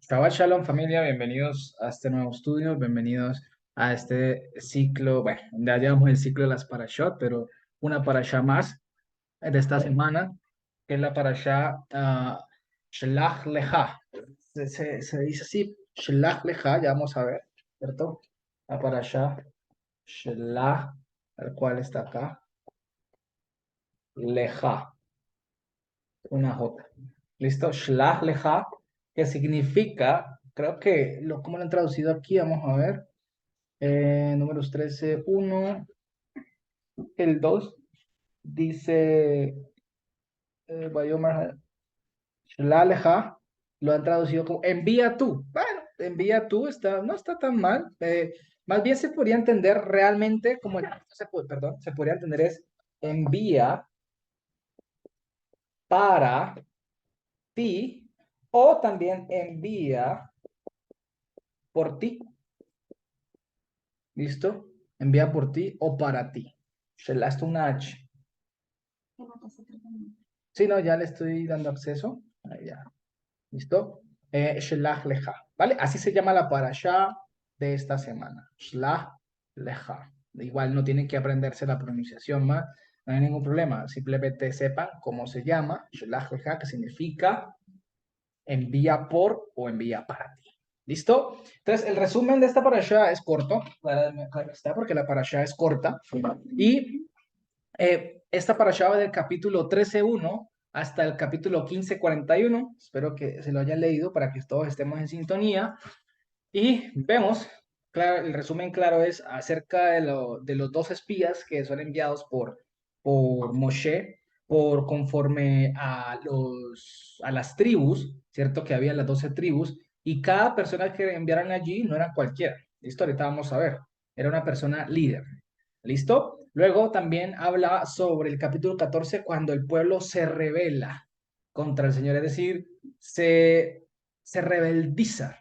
Shabbat Shalom familia, bienvenidos a este nuevo estudio, bienvenidos a este ciclo, bueno, ya llevamos el ciclo de las parashot, pero una parashá más de esta semana, que es la parashá Shelach Lecha. Se dice así, Shelach Lecha, ya vamos a ver, ¿cierto? La parashá Shelach, el cual está acá, Lecha, una J. ¿Listo? Shelach Lecha, que significa, creo que, ¿cómo lo han traducido aquí? Vamos a ver. Números 13 uno, el 2 dice, Bayomer Shalaleja, lo han traducido como envía tú. Bueno, envía tú no está tan mal. Más bien se podría entender realmente como perdón, se podría entender es envía para ti o también envía por ti. ¿Listo? Envía por ti o para ti. Shelah es una H. Sí, no, ya le estoy dando acceso. Ahí ya. ¿Listo? Shelach Lecha, ¿vale? Así se llama la parasha de esta semana. Shelach Lecha. Igual no tienen que aprenderse la pronunciación más, no hay ningún problema. Simplemente sepan cómo se llama. Shelach Lecha, que significa envía por o envía para ti. ¿Listo? Entonces, el resumen de esta parasha es corto, claro está, porque la parasha es corta. Y esta parasha va del capítulo 13:1 hasta el capítulo 15:41. Espero que se lo hayan leído para que todos estemos en sintonía. Y vemos, claro, el resumen claro es acerca de los dos espías que son enviados por Moshe, por conforme a las tribus, ¿cierto? Que había las 12 tribus, y cada persona que enviaron allí no era cualquiera. Listo, ahorita vamos a ver. Era una persona líder. ¿Listo? Luego también habla sobre el capítulo 14 cuando el pueblo se rebela contra el Señor, es decir, se rebeldiza.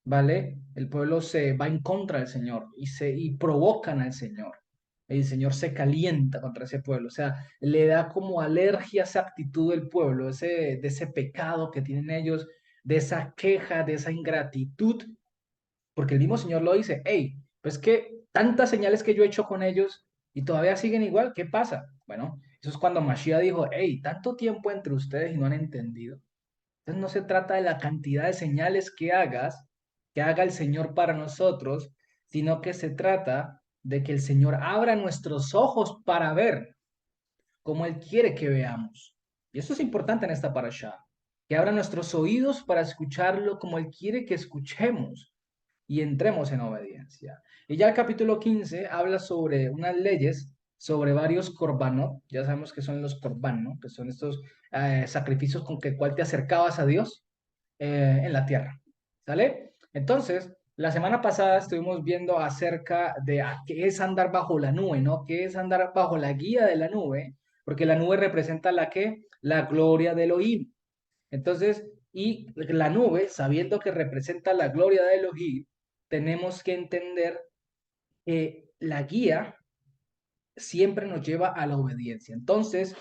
¿Vale? El pueblo se va en contra del Señor y provocan al Señor. El Señor se calienta contra ese pueblo, o sea, le da como alergia a esa actitud del pueblo, de ese pecado que tienen ellos, de esa queja, de esa ingratitud, porque el mismo Señor lo dice, hey, pues que tantas señales que yo he hecho con ellos y todavía siguen igual, ¿qué pasa? Bueno, eso es cuando Mashiach dijo, hey, tanto tiempo entre ustedes y no han entendido. Entonces no se trata de la cantidad de señales que hagas, que haga el Señor para nosotros, sino que se trata de que el Señor abra nuestros ojos para ver como Él quiere que veamos. Y eso es importante en esta parasha, que abra nuestros oídos para escucharlo como Él quiere que escuchemos y entremos en obediencia. Y ya el capítulo 15 habla sobre unas leyes, sobre varios korbanot, ya sabemos que son los korban, ¿no? Que son estos sacrificios con que cual te acercabas a Dios en la tierra. ¿Sale? Entonces, la semana pasada estuvimos viendo acerca de qué es andar bajo la nube, ¿no? ¿Qué es andar bajo la guía de la nube? Porque la nube representa la que, la gloria de Elohim. Entonces, y la nube, sabiendo que representa la gloria de Elohim, tenemos que entender que la guía siempre nos lleva a la obediencia. Entonces,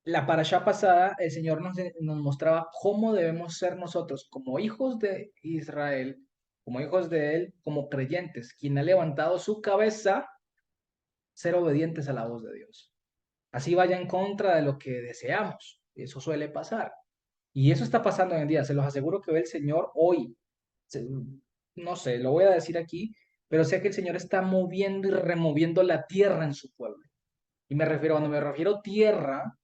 la parashá pasada, el Señor nos mostraba cómo debemos ser nosotros como hijos de Israel, como hijos de Él, como creyentes, quien ha levantado su cabeza, ser obedientes a la voz de Dios. Así vaya en contra de lo que deseamos. Eso suele pasar. Y eso está pasando hoy en día. Se los aseguro que ve el Señor hoy. Se- no sé, lo voy a decir aquí, pero sé que el Señor está moviendo y removiendo la tierra en su pueblo. Y cuando me refiero tierra,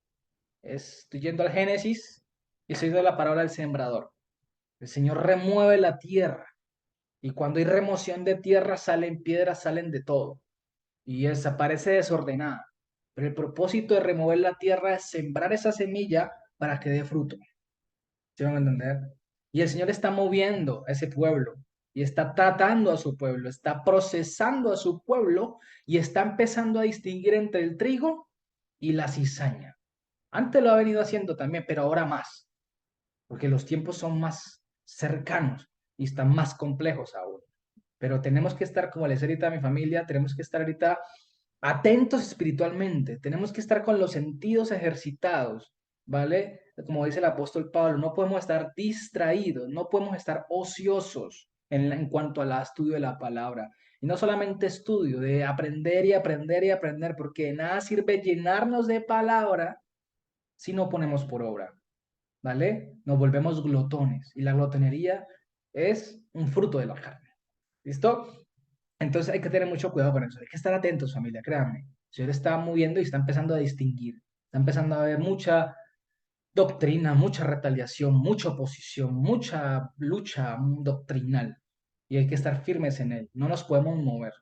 estoy yendo al Génesis y estoy yendo a la palabra del sembrador. El Señor remueve la tierra y cuando hay remoción de tierra salen piedras, salen de todo y desaparece desordenada. Pero el propósito de remover la tierra es sembrar esa semilla para que dé fruto. ¿Sí van a entender? Y el Señor está moviendo a ese pueblo y está tratando a su pueblo, está procesando a su pueblo y está empezando a distinguir entre el trigo y la cizaña. Antes lo ha venido haciendo también, pero ahora más, porque los tiempos son más cercanos y están más complejos aún. Pero tenemos que estar, como les decía ahorita a mi familia, tenemos que estar ahorita atentos espiritualmente, tenemos que estar con los sentidos ejercitados, ¿vale? Como dice el apóstol Pablo, no podemos estar distraídos, no podemos estar ociosos en cuanto al estudio de la palabra. Y no solamente estudio, de aprender y aprender y aprender, porque de nada sirve llenarnos de palabra si no ponemos por obra, ¿vale? Nos volvemos glotones y la glotonería es un fruto de la carne. ¿Listo? Entonces hay que tener mucho cuidado con eso. Hay que estar atentos, familia, créanme. El Señor está moviendo y está empezando a distinguir. Está empezando a haber mucha doctrina, mucha retaliación, mucha oposición, mucha lucha doctrinal. Y hay que estar firmes en él. No nos podemos mover.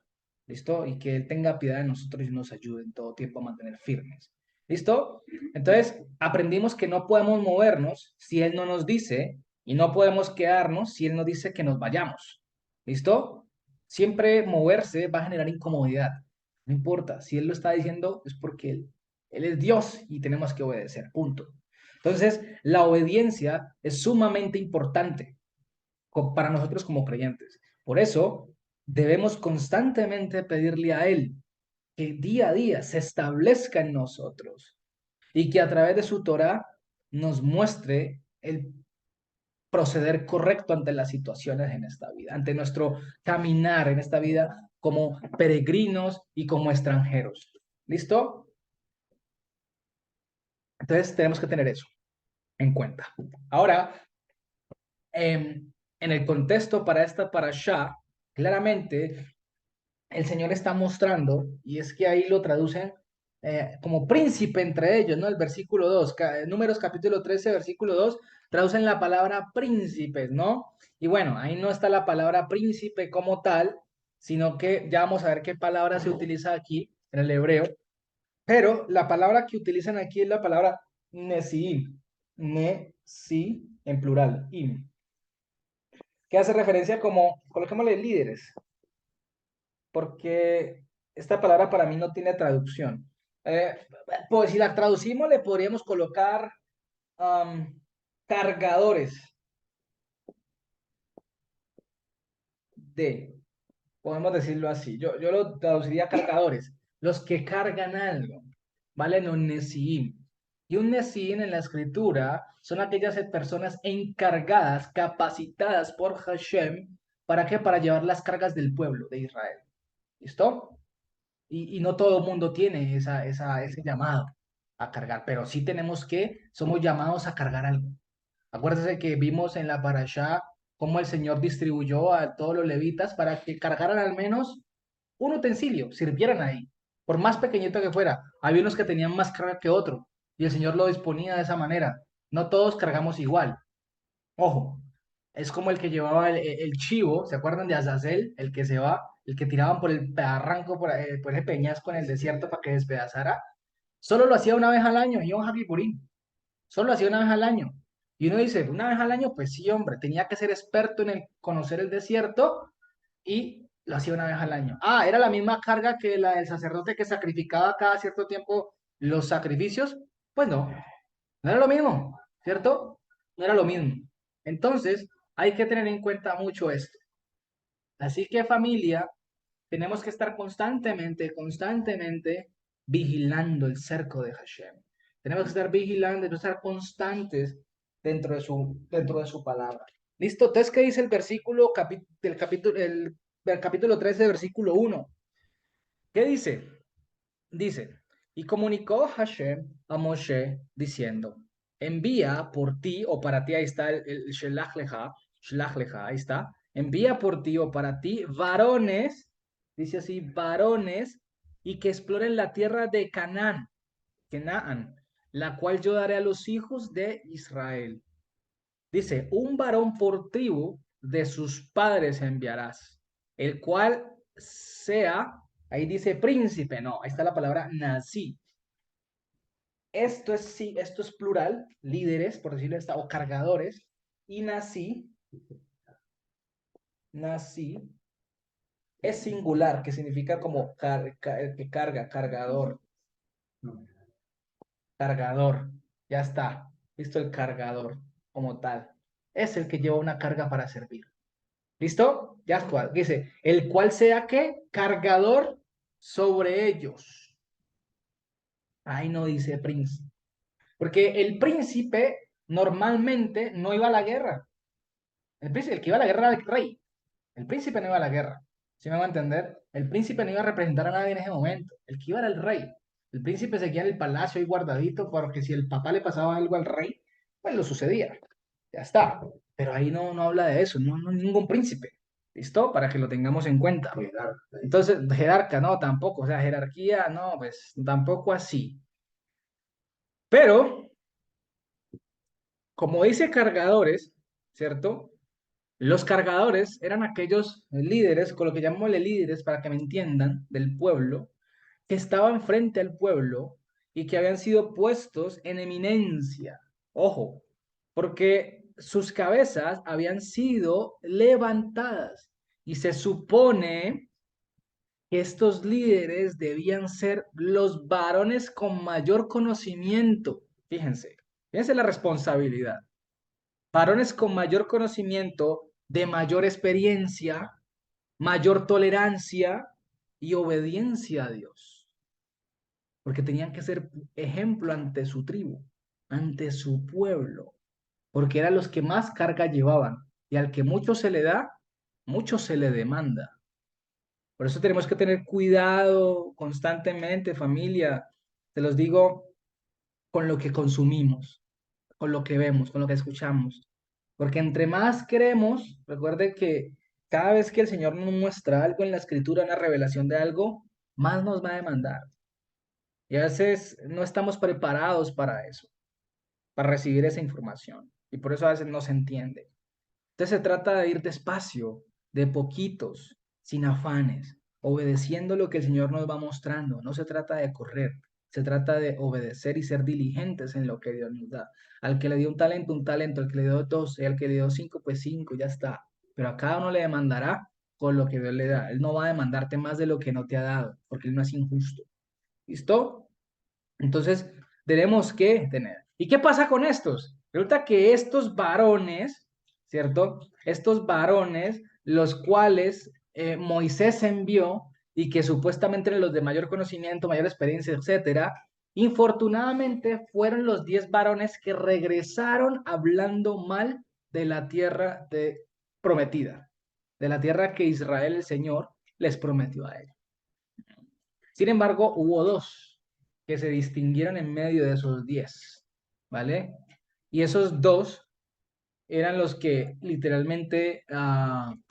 ¿Listo? Y que Él tenga piedad de nosotros y nos ayude en todo tiempo a mantener firmes. ¿Listo? Entonces, aprendimos que no podemos movernos si Él no nos dice y no podemos quedarnos si Él nos dice que nos vayamos. ¿Listo? Siempre moverse va a generar incomodidad. No importa, si Él lo está diciendo es porque Él es Dios y tenemos que obedecer. Punto. Entonces, la obediencia es sumamente importante para nosotros como creyentes. Por eso, debemos constantemente pedirle a Él que día a día se establezca en nosotros y que a través de su Torah nos muestre el proceder correcto ante las situaciones en esta vida, ante nuestro caminar en esta vida como peregrinos y como extranjeros. ¿Listo? Entonces tenemos que tener eso en cuenta. Ahora, en el contexto para esta parashá, claramente el Señor está mostrando, y es que ahí lo traducen como príncipe entre ellos, ¿no? El versículo 2, Números capítulo 13, versículo 2, traducen la palabra príncipes, ¿no? Y bueno, ahí no está la palabra príncipe como tal, sino que ya vamos a ver qué palabra se utiliza aquí en el hebreo, pero la palabra que utilizan aquí es la palabra nesiim, nesi en plural, im, que hace referencia como, coloquémosle líderes, porque esta palabra para mí no tiene traducción. Eh, pues si la traducimos, le podríamos colocar um, cargadores de, podemos decirlo así. Yo lo traduciría cargadores, los que cargan algo, ¿vale? No nesiim. Y un nesiim en la escritura son aquellas personas encargadas, capacitadas por Hashem, ¿para qué? Para llevar las cargas del pueblo de Israel. ¿Listo? Y no todo el mundo tiene ese llamado a cargar, pero sí tenemos que, somos llamados a cargar algo. Acuérdense que vimos en la parashá cómo el Señor distribuyó a todos los levitas para que cargaran al menos un utensilio, sirvieran ahí, por más pequeñito que fuera. Había unos que tenían más carga que otro, y el Señor lo disponía de esa manera. No todos cargamos igual. Ojo, es como el que llevaba el chivo, ¿se acuerdan de Azazel? El que se va, el que tiraban por el barranco, por ese peñasco en el desierto para que despedazara. Solo lo hacía una vez al año, Yom Kippurín. Solo lo hacía una vez al año. Y uno dice, una vez al año, pues sí, hombre, tenía que ser experto en conocer el desierto y lo hacía una vez al año. Ah, era la misma carga que la del sacerdote que sacrificaba cada cierto tiempo los sacrificios. Pues no, no era lo mismo, ¿cierto? No era lo mismo. Entonces, hay que tener en cuenta mucho esto. Así que familia, tenemos que estar constantemente vigilando el cerco de Hashem. Tenemos que estar vigilando, estar constantes dentro de su palabra. ¿Listo? Entonces, ¿qué dice el versículo del capítulo 13, versículo 1? ¿Qué dice? Dice, y comunicó Hashem a Moshe diciendo, envía por ti o para ti, ahí está el Shelach Leja, ahí está, envía por ti o para ti varones, dice así, varones, y que exploren la tierra de Canaán, la cual yo daré a los hijos de Israel. Dice, un varón por tribu de sus padres enviarás, el cual sea, ahí dice príncipe, no, ahí está la palabra nací. Esto es, sí, esto es plural, líderes, por decirlo así, o cargadores, y nací, es singular, que significa como que carga, cargador, cargador, ya está, listo el cargador como tal, es el que lleva una carga para servir. ¿Listo? Ya está. Dice, el cual sea que cargador sobre ellos. Ahí no dice príncipe. Porque el príncipe normalmente no iba a la guerra. El que iba a la guerra era el rey. El príncipe no iba a la guerra. ¿Sí me va a entender? El príncipe no iba a representar a nadie en ese momento. El que iba era el rey. El príncipe se quedaba en el palacio ahí guardadito porque si el papá le pasaba algo al rey, pues lo sucedía. Ya está. Pero ahí no habla de eso. No, ningún príncipe. ¿Listo? Para que lo tengamos en cuenta. Entonces, jerarca, no, tampoco. O sea, jerarquía, no, pues tampoco así. Pero, como dice cargadores, ¿cierto? Los cargadores eran aquellos líderes, con lo que llamémosle líderes para que me entiendan, del pueblo, que estaban frente al pueblo y que habían sido puestos en eminencia. Ojo, porque sus cabezas habían sido levantadas y se supone que estos líderes debían ser los varones con mayor conocimiento. Fíjense la responsabilidad. Varones con mayor conocimiento, de mayor experiencia, mayor tolerancia y obediencia a Dios. Porque tenían que ser ejemplo ante su tribu, ante su pueblo, porque eran los que más carga llevaban. Y al que mucho se le da, mucho se le demanda. Por eso tenemos que tener cuidado constantemente, familia. Te los digo con lo que consumimos, con lo que vemos, con lo que escuchamos. Porque entre más queremos, recuerde que cada vez que el Señor nos muestra algo en la Escritura, una revelación de algo, más nos va a demandar. Y a veces no estamos preparados para eso, para recibir esa información. Y por eso a veces no se entiende. Entonces se trata de ir despacio, de poquitos, sin afanes, obedeciendo lo que el Señor nos va mostrando. No se trata de correr, se trata de obedecer y ser diligentes en lo que Dios nos da. Al que le dio un talento, al que le dio 12, al que le dio 5, pues 5, ya está. Pero a cada uno le demandará con lo que Dios le da. Él no va a demandarte más de lo que no te ha dado, porque Él no es injusto. ¿Listo? Entonces, tenemos que tener. ¿Y qué pasa con estos? Resulta que estos varones, ¿cierto? Estos varones, los cuales Moisés envió y que supuestamente eran los de mayor conocimiento, mayor experiencia, etcétera, infortunadamente fueron los 10 varones que regresaron hablando mal de la tierra prometida, de la tierra que Israel, el Señor, les prometió a ellos. Sin embargo, hubo dos que se distinguieron en medio de esos 10, ¿vale? Y esos dos eran los que literalmente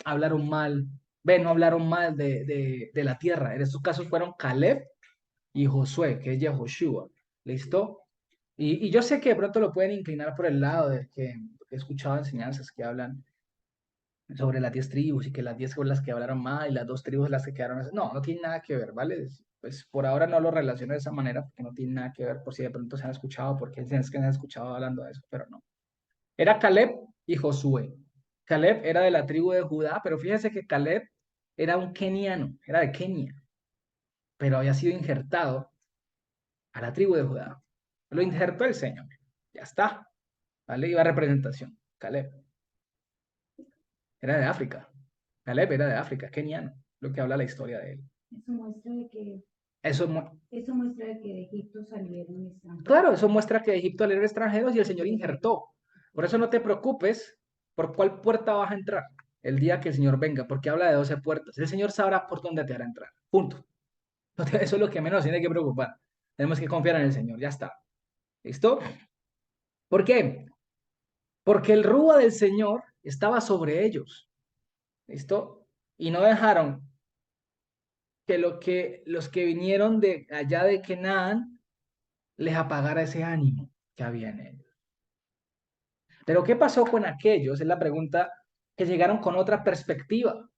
hablaron mal, no hablaron mal de la tierra. En estos casos fueron Caleb y Josué, que es Yehoshua. ¿Listo? Y yo sé que de pronto lo pueden inclinar por el lado de que he escuchado enseñanzas que hablan sobre las 10 tribus y que las 10 fueron las que hablaron mal y las 2 tribus las que quedaron. No tiene nada que ver, ¿vale? Pues por ahora no lo relaciono de esa manera porque no tiene nada que ver por si de pronto se han escuchado, porque es que se han escuchado hablando de eso, pero no. Era Caleb y Josué. Caleb era de la tribu de Judá, pero fíjese que Caleb era un keniano, era de Kenia, pero había sido injertado a la tribu de Judá. Lo injertó el Señor. Ya está. ¿Vale? Iba a representación. Caleb era de África. Caleb era de África, keniano, lo que habla la historia de él. Eso muestra de que, Eso, eso muestra de que de Egipto salieron extranjeros. claro, eso muestra que de Egipto salieron extranjeros y el Señor injertó. Por eso no te preocupes por cuál puerta vas a entrar el día que el Señor venga, porque habla de 12 puertas. El Señor sabrá por dónde te hará entrar. Punto. Eso es lo que menos tiene que preocupar. Tenemos que confiar en el Señor, ya está. ¿Listo? ¿Por qué? Porque el rúa del Señor estaba sobre ellos. ¿Listo? Y no dejaron que los que vinieron de allá de Canaán les apagara ese ánimo que había en ellos. Pero ¿qué pasó con aquellos? Es la pregunta que llegaron con otra perspectiva,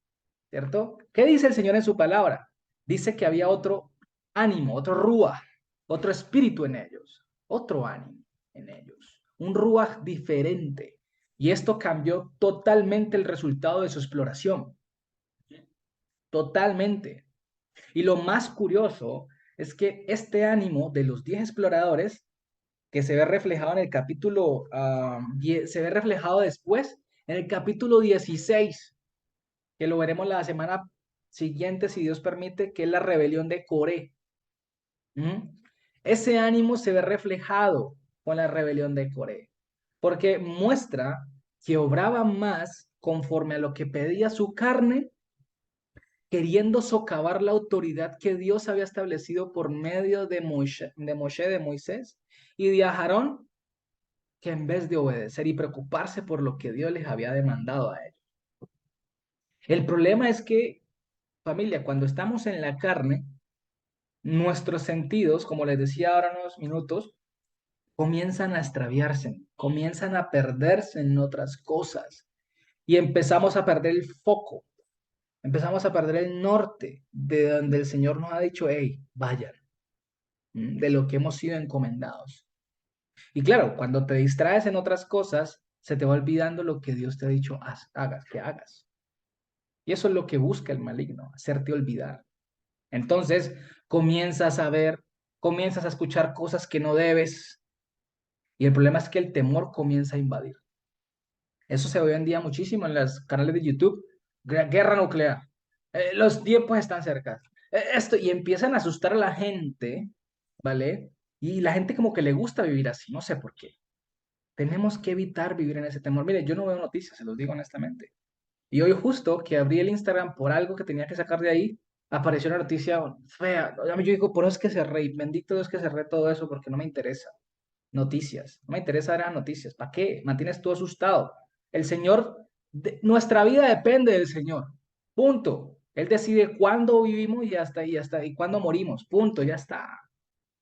¿cierto? ¿Qué dice el Señor en su palabra? Dice que había otro ánimo, otro rúa, otro espíritu en ellos, otro ánimo en ellos, un rúa diferente. Y esto cambió totalmente el resultado de su exploración. Totalmente. Y lo más curioso es que este ánimo de los 10 exploradores, que se ve reflejado en el capítulo, se ve reflejado después en el capítulo 16, que lo veremos la semana siguiente, si Dios permite, que es la rebelión de Coré. ¿Mm? Ese ánimo se ve reflejado con la rebelión de Coré, porque muestra que obraba más conforme a lo que pedía su carne, queriendo socavar la autoridad que Dios había establecido por medio de de Moisés y de Aarón, que en vez de obedecer y preocuparse por lo que Dios les había demandado a ellos. El problema es que, familia, cuando estamos en la carne, nuestros sentidos, como les decía ahora en unos minutos, comienzan a extraviarse, comienzan a perderse en otras cosas y empezamos a perder el foco, empezamos a perder el norte de donde el Señor nos ha dicho, hey, vayan, de lo que hemos sido encomendados. Y claro, cuando te distraes en otras cosas, se te va olvidando lo que Dios te ha dicho, hagas, que hagas. Y eso es lo que busca el maligno, hacerte olvidar. Entonces, comienzas a ver, comienzas a escuchar cosas que no debes, y el problema es que el temor comienza a invadir. Eso se ve hoy en día muchísimo en los canales de YouTube. Guerra nuclear. Los tiempos están cerca. Esto, y empiezan a asustar a la gente, ¿vale? Y la gente como que le gusta vivir así, no sé por qué. Tenemos que evitar vivir en ese temor. Mire, yo no veo noticias, se los digo honestamente. Y hoy justo que abrí el Instagram por algo que tenía que sacar de ahí, apareció una noticia fea. Yo digo, por eso es que cerré, bendito Dios que cerré todo eso porque no me interesa noticias. No me interesa ver las noticias. ¿Para qué? Mantienes tú asustado. El Señor, nuestra vida depende del Señor. Punto. Él decide cuándo vivimos y hasta, y cuándo morimos. Punto, ya está.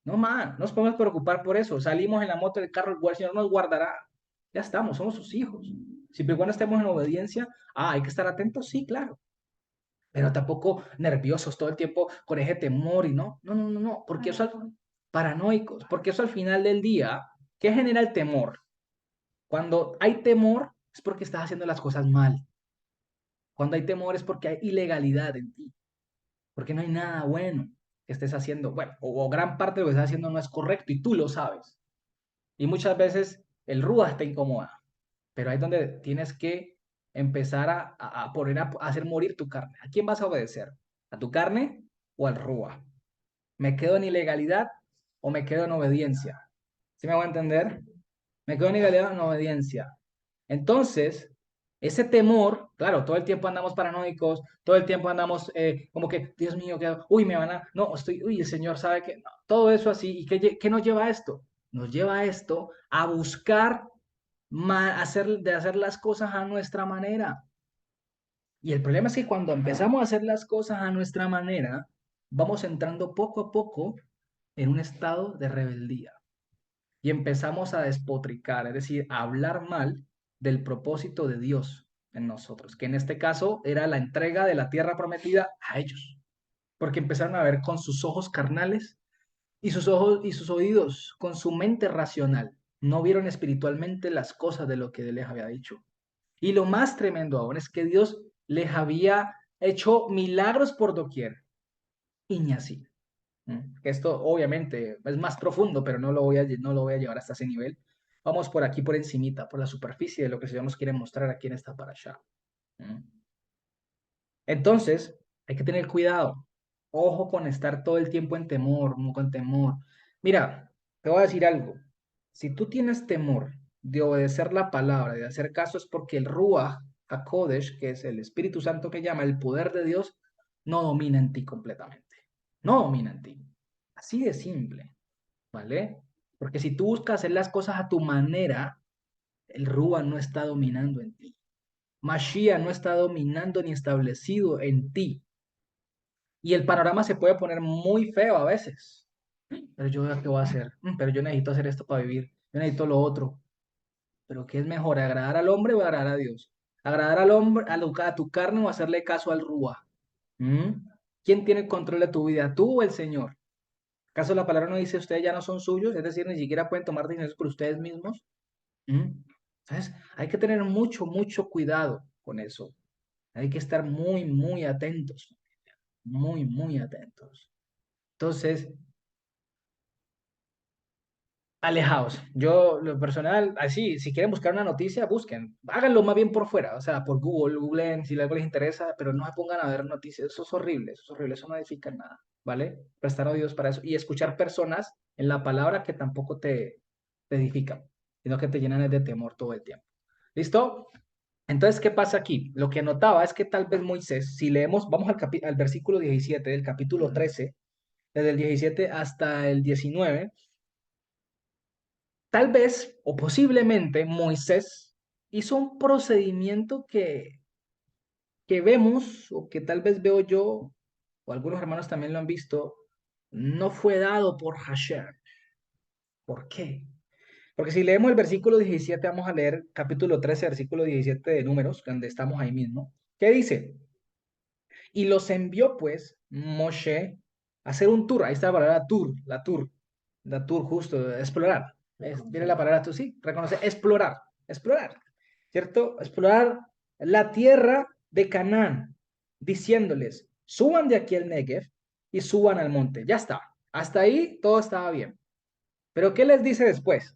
No más, no nos podemos preocupar por eso. Salimos en la moto del carro, el Señor nos guardará. Ya estamos, somos sus hijos. Siempre y cuando estemos en obediencia, hay que estar atentos, sí, claro. Pero tampoco nerviosos todo el tiempo con ese temor y no, porque eso paranoicos, porque eso al final del día, ¿qué genera el temor? Cuando hay temor es porque estás haciendo las cosas mal. Cuando hay temor es porque hay ilegalidad en ti, porque no hay nada bueno que estés haciendo, bueno, o gran parte de lo que estás haciendo no es correcto y tú lo sabes. Y muchas veces el ruda te incomoda, pero ahí es donde tienes que empezar a poner a hacer morir tu carne. ¿A quién vas a obedecer? ¿A tu carne o al rúa? ¿Me quedo en ilegalidad o me quedo en obediencia? ¿Sí me voy a entender? Me quedo en ilegalidad o en obediencia. Entonces, ese temor, claro, todo el tiempo andamos paranoicos, todo el tiempo andamos como que, Dios mío, uy, me van a, no, estoy, uy, el Señor sabe que, no, todo eso así. ¿Y qué nos lleva a esto? Nos lleva a esto a buscar de hacer las cosas a nuestra manera. Y el problema es que cuando empezamos a hacer las cosas a nuestra manera, vamos entrando poco a poco en un estado de rebeldía y empezamos a despotricar, es decir, a hablar mal del propósito de Dios en nosotros, que en este caso era la entrega de la tierra prometida a ellos, porque empezaron a ver con sus ojos carnales y sus ojos y sus oídos con su mente racional. No vieron espiritualmente las cosas de lo que Él les había dicho. Y lo más tremendo aún es que Dios les había hecho milagros por doquier y ni así. Esto obviamente es más profundo, pero no lo voy a llevar hasta ese nivel. Vamos por aquí, por encimita, por la superficie de lo que se nos quiere mostrar aquí en esta parasha. Entonces, hay que tener cuidado. Ojo con estar todo el tiempo en temor, con temor. Mira, te voy a decir algo. Si tú tienes temor de obedecer la palabra, de hacer caso, es porque el Ruach HaKodesh, que es el Espíritu Santo que llama el poder de Dios, no domina en ti completamente. No domina en ti. Así de simple, ¿vale? Porque si tú buscas hacer las cosas a tu manera, el Ruach no está dominando en ti. Mashiach no está dominando ni establecido en ti. Y el panorama se puede poner muy feo a veces. Pero yo, ¿qué voy a hacer? Pero yo necesito hacer esto para vivir. Yo necesito lo otro. Pero ¿qué es mejor? ¿Agradar al hombre o agradar a Dios? ¿Agradar al hombre, a tu carne o hacerle caso al Rúa? ¿Mm? ¿Quién tiene el control de tu vida? ¿Tú o el Señor? ¿Acaso la palabra no dice ustedes ya no son suyos? Es decir, ni siquiera pueden tomar decisiones por ustedes mismos. ¿Mm? Entonces, hay que tener mucho, mucho cuidado con eso. Hay que estar muy, muy atentos. Muy, muy atentos. Entonces, alejaos. Yo, lo personal, así, si quieren buscar una noticia, busquen. Háganlo más bien por fuera, o sea, por Google, googleen si algo les interesa, pero no se pongan a ver noticias. Eso es horrible, eso no edifica nada, ¿vale? Prestar oídos para eso y escuchar personas en la palabra que tampoco te te edifican, sino que te llenan de temor todo el tiempo. ¿Listo? Entonces, ¿qué pasa aquí? Lo que notaba es que tal vez Moisés, si leemos, vamos al versículo 17 del capítulo 13, desde el 17 hasta el 19, tal vez o posiblemente Moisés hizo un procedimiento que vemos o que tal vez veo yo o algunos hermanos también lo han visto, no fue dado por Hashem. ¿Por qué? Porque si leemos el versículo 17, vamos a leer capítulo 13, versículo 17 de Números, donde estamos ahí mismo. ¿Qué dice? Y los envió pues Moshe a hacer un tour. Ahí está la palabra tour, la tour justo, explorar. Viene la palabra tour, sí, reconoce, explorar, ¿cierto? Explorar la tierra de Canaán, diciéndoles, suban de aquí al Negev y suban al monte. Ya está, hasta ahí todo estaba bien. Pero ¿qué les dice después?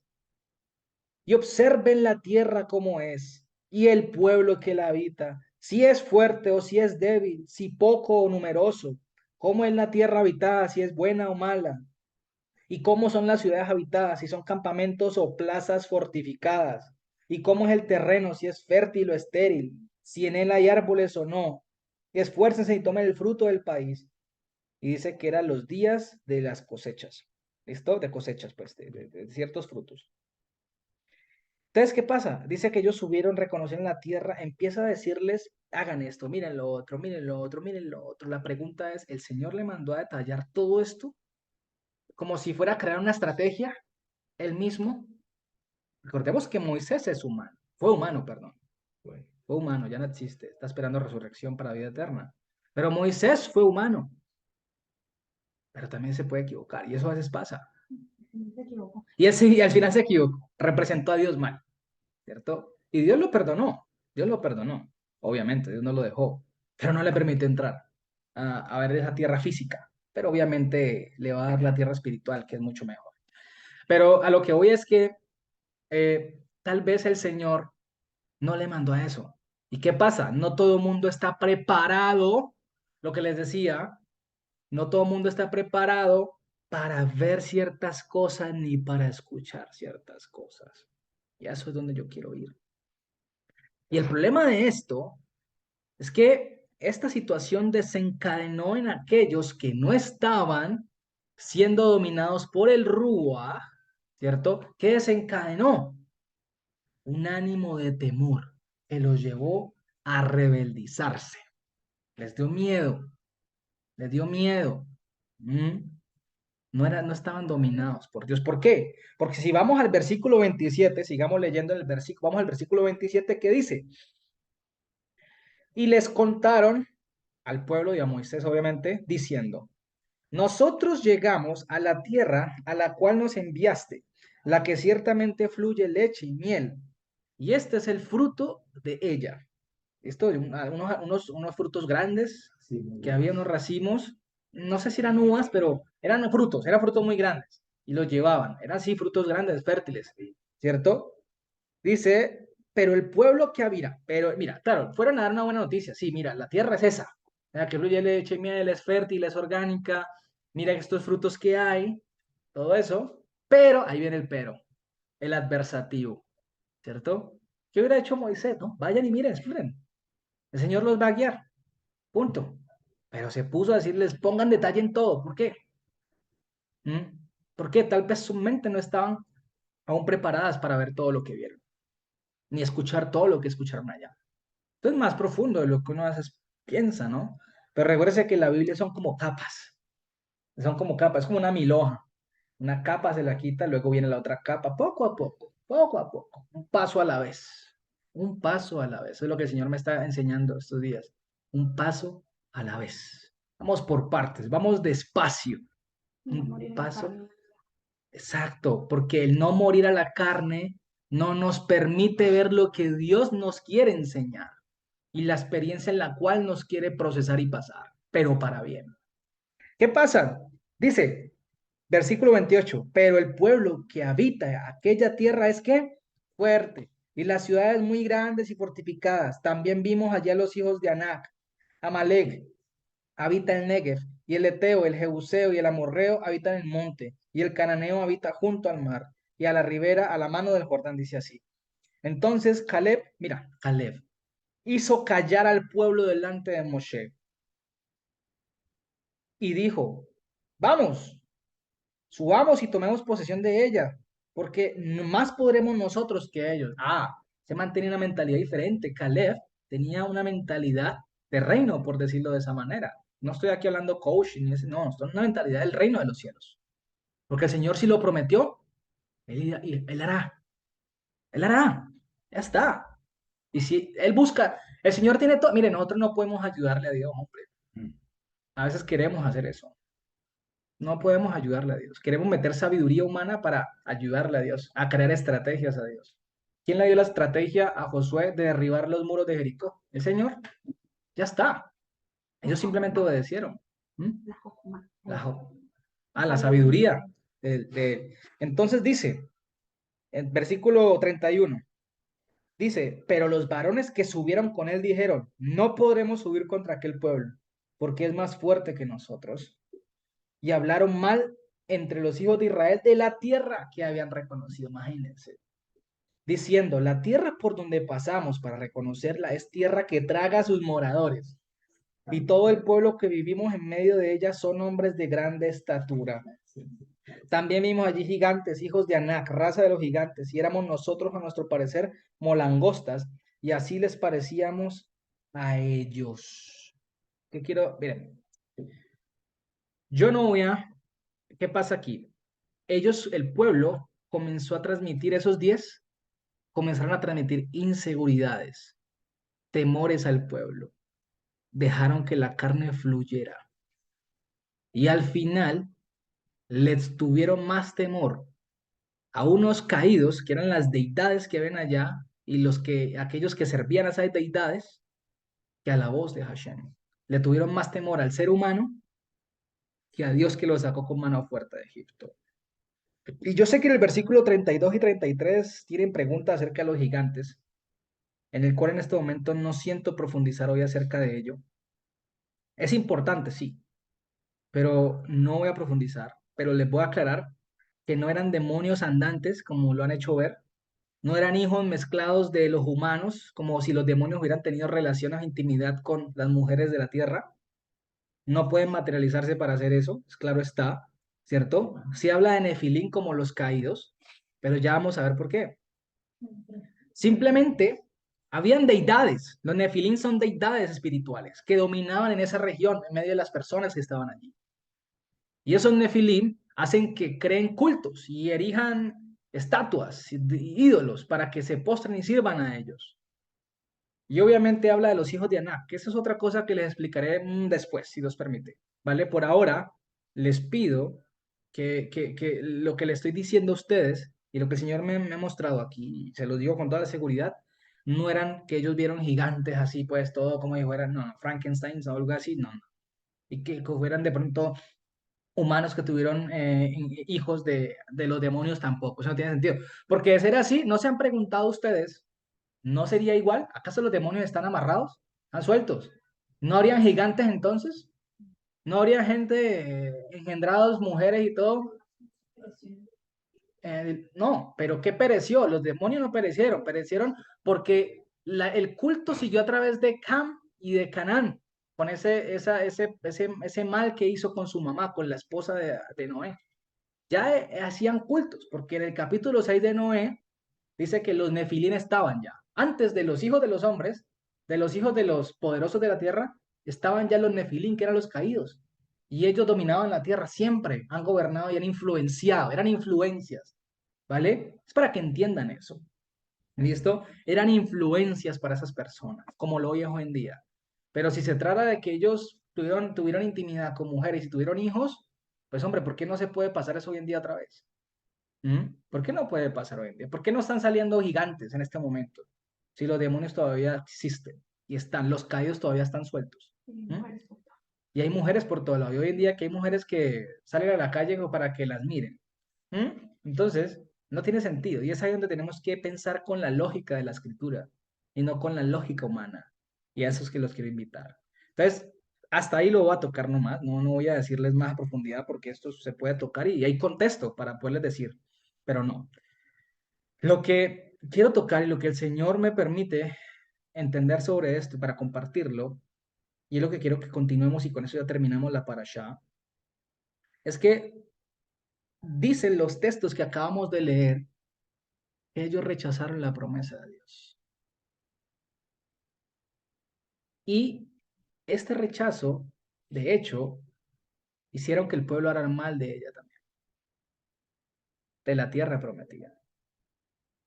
Y observen la tierra como es, y el pueblo que la habita, si es fuerte o si es débil, si poco o numeroso, cómo es la tierra habitada, si es buena o mala, y cómo son las ciudades habitadas, si son campamentos o plazas fortificadas, y cómo es el terreno, si es fértil o estéril, si en él hay árboles o no. Y esfuércense y tomen el fruto del país. Y dice que eran los días de las cosechas. ¿Listo? De cosechas, pues, de ciertos frutos. Entonces, ¿qué pasa? Dice que ellos subieron, reconocieron la tierra, empieza a decirles, hagan esto, miren lo otro, miren lo otro, miren lo otro. La pregunta es, ¿el Señor le mandó a detallar todo esto como si fuera a crear una estrategia él mismo? Recordemos que Moisés es humano, fue humano, perdón. Fue humano, ya no existe, está esperando resurrección para vida eterna. Pero Moisés fue humano, pero también se puede equivocar y eso a veces pasa. No se equivocó. Y al final se equivocó, representó a Dios mal. ¿Cierto? Y Dios lo perdonó, obviamente, Dios no lo dejó, pero no le permitió entrar a ver esa tierra física, pero obviamente le va a dar la tierra espiritual, que es mucho mejor. Pero a lo que voy es que tal vez el Señor no le mandó a eso. ¿Y qué pasa? No todo el mundo está preparado, lo que les decía, no todo el mundo está preparado para ver ciertas cosas ni para escuchar ciertas cosas. Y a eso es donde yo quiero ir. Y el problema de esto es que esta situación desencadenó en aquellos que no estaban siendo dominados por el Rúa, ¿cierto? ¿Qué desencadenó? Un ánimo de temor que los llevó a rebeldizarse. Les dio miedo, les dio miedo. ¿Mm? No estaban dominados por Dios. ¿Por qué? Porque si vamos al versículo 27, sigamos leyendo el versículo, vamos al versículo 27 que dice, y les contaron al pueblo y a Moisés, obviamente, diciendo, nosotros llegamos a la tierra a la cual nos enviaste, la que ciertamente fluye leche y miel, y este es el fruto de ella. Esto, unos frutos grandes, que había unos racimos, no sé si eran uvas, pero eran frutos muy grandes, y los llevaban, eran así frutos grandes, fértiles, ¿cierto? Dice, pero el pueblo que habita, pero mira, claro, fueron a dar una buena noticia. Sí, mira, la tierra es esa, la que fluye leche y miel, es fértil, es orgánica. Mira estos frutos que hay, todo eso. Pero ahí viene el pero, el adversativo, ¿cierto? ¿Qué hubiera hecho Moisés, no? Vayan y miren, exploren. El Señor los va a guiar, punto. Pero se puso a decirles, pongan detalle en todo. ¿Por qué? ¿Mm? Porque tal vez su mente no estaban aún preparadas para ver todo lo que vieron, ni escuchar todo lo que escucharon allá. Entonces es más profundo de lo que uno a veces piensa, ¿no? Pero recuérdese que la Biblia son como capas, es como una milhoja. Una capa se la quita, luego viene la otra capa, poco a poco, un paso a la vez, un paso a la vez. Eso es lo que el Señor me está enseñando estos días, un paso a la vez. Vamos por partes, vamos despacio, No un morir en la paso. carne. Exacto, porque el no morir a la carne no nos permite ver lo que Dios nos quiere enseñar y la experiencia en la cual nos quiere procesar y pasar, pero para bien. ¿Qué pasa? Dice, versículo 28, pero el pueblo que habita aquella tierra es que fuerte y las ciudades muy grandes y fortificadas. También vimos allá los hijos de Anac, Amalek, habita el Negev, y el Eteo, el Jebuseo y el Amorreo habitan el monte, y el Cananeo habita junto al mar. y a la ribera, a la mano del Jordán, dice así. Entonces Caleb, mira, Caleb, hizo callar al pueblo delante de Moshe y dijo, vamos, subamos y tomemos posesión de ella, porque más podremos nosotros que ellos. Se mantenía una mentalidad diferente. Caleb tenía una mentalidad de reino, por decirlo de esa manera. No estoy aquí hablando coaching, no, esto es una mentalidad del reino de los cielos. Porque el Señor si lo prometió, él hará, él hará, ya está. Y si él busca, el Señor tiene todo, mire, nosotros no podemos ayudarle a Dios, hombre. A veces queremos hacer eso. No podemos ayudarle a Dios. Queremos meter sabiduría humana para ayudarle a Dios, a crear estrategias a Dios. ¿Quién le dio la estrategia a Josué de derribar los muros de Jericó? El Señor. Ya está. Ellos simplemente obedecieron. ¿Mm? La Jojma. La sabiduría. Entonces dice, en versículo 31, dice, pero los varones que subieron con él dijeron, no podremos subir contra aquel pueblo, porque es más fuerte que nosotros. Y hablaron mal entre los hijos de Israel de la tierra que habían reconocido, imagínense, diciendo, la tierra por donde pasamos para reconocerla es tierra que traga a sus moradores, y todo el pueblo que vivimos en medio de ella son hombres de grande estatura. También vimos allí gigantes, hijos de Anac, raza de los gigantes, y éramos nosotros, a nuestro parecer, molangostas, y así les parecíamos a ellos. ¿Qué quiero? Miren, yo no voy a... ¿Qué pasa aquí? Ellos, el pueblo, comenzó a transmitir esos 10, comenzaron a transmitir inseguridades, temores al pueblo, dejaron que la carne fluyera y al final les tuvieron más temor a unos caídos que eran las deidades que ven allá y aquellos que servían a esas deidades que a la voz de Hashem. Le tuvieron más temor al ser humano que a Dios que lo sacó con mano fuerte de Egipto. Y yo sé que en el versículo 32 y 33 tienen preguntas acerca de los gigantes, en el cual en este momento no siento profundizar hoy acerca de ello. Es importante, sí, pero no voy a profundizar, pero les voy a aclarar que no eran demonios andantes, como lo han hecho ver, no eran hijos mezclados de los humanos, como si los demonios hubieran tenido relaciones de intimidad con las mujeres de la tierra. No pueden materializarse para hacer eso, es claro está, ¿cierto? Sí habla de Nefilín como los caídos, pero ya vamos a ver por qué. Simplemente habían deidades. Los nefilín son deidades espirituales que dominaban en esa región, en medio de las personas que estaban allí. Y esos nefilín hacen que creen cultos y erijan estatuas, ídolos, para que se postren y sirvan a ellos. Y obviamente habla de los hijos de Anak, que esa es otra cosa que les explicaré después, si Dios permite. ¿Vale? Por ahora, les pido que lo que le estoy diciendo a ustedes y lo que el Señor me ha mostrado aquí, se lo digo con toda la seguridad, no eran que ellos vieron gigantes así, pues todo como si fueran, no, Frankenstein o algo así, no, no. Y que fueran de pronto humanos que tuvieron hijos de los demonios tampoco, eso no tiene sentido. Porque de ser así, ¿no se han preguntado ustedes? ¿No sería igual? ¿Acaso los demonios están amarrados? ¿Están sueltos? ¿No habrían gigantes entonces? ¿No habría gente engendrados, mujeres y todo? No, pero ¿qué pereció? Los demonios no perecieron, perecieron porque el culto siguió a través de Cam y de Canaán, con ese mal que hizo con su mamá, con la esposa de Noé. Ya hacían cultos, porque en el capítulo 6 de Noé dice que los nefilín estaban ya. Antes de los hijos de los hombres, de los hijos de los poderosos de la tierra, estaban ya los nefilín, que eran los caídos. Y ellos dominaban la tierra siempre, han gobernado y han influenciado, eran influencias, ¿vale? Es para que entiendan eso. ¿Listo? Eran influencias para esas personas, como lo hoy es hoy en día. Pero si se trata de que ellos tuvieron intimidad con mujeres y tuvieron hijos, pues hombre, ¿por qué no se puede pasar eso hoy en día otra vez? ¿Por qué no puede pasar hoy en día? ¿Por qué no están saliendo gigantes en este momento? Si los demonios todavía existen y están, los caídos todavía están sueltos. Y hay mujeres por todo lado. Y hoy en día que hay mujeres que salen a la calle para que las miren. Entonces, no tiene sentido. Y es ahí donde tenemos que pensar con la lógica de la escritura y no con la lógica humana. Y a esos que los quiero invitar. Entonces, hasta ahí lo voy a tocar nomás. No voy a decirles más a profundidad porque esto se puede tocar y hay contexto para poderles decir. Pero no. Lo que quiero tocar y lo que el Señor me permite entender sobre esto para compartirlo, y es lo que quiero que continuemos y con eso ya terminamos la parashá, es que dicen los textos que acabamos de leer que ellos rechazaron la promesa de Dios. Y este rechazo, de hecho, hicieron que el pueblo hará mal de ella también, de la tierra prometida.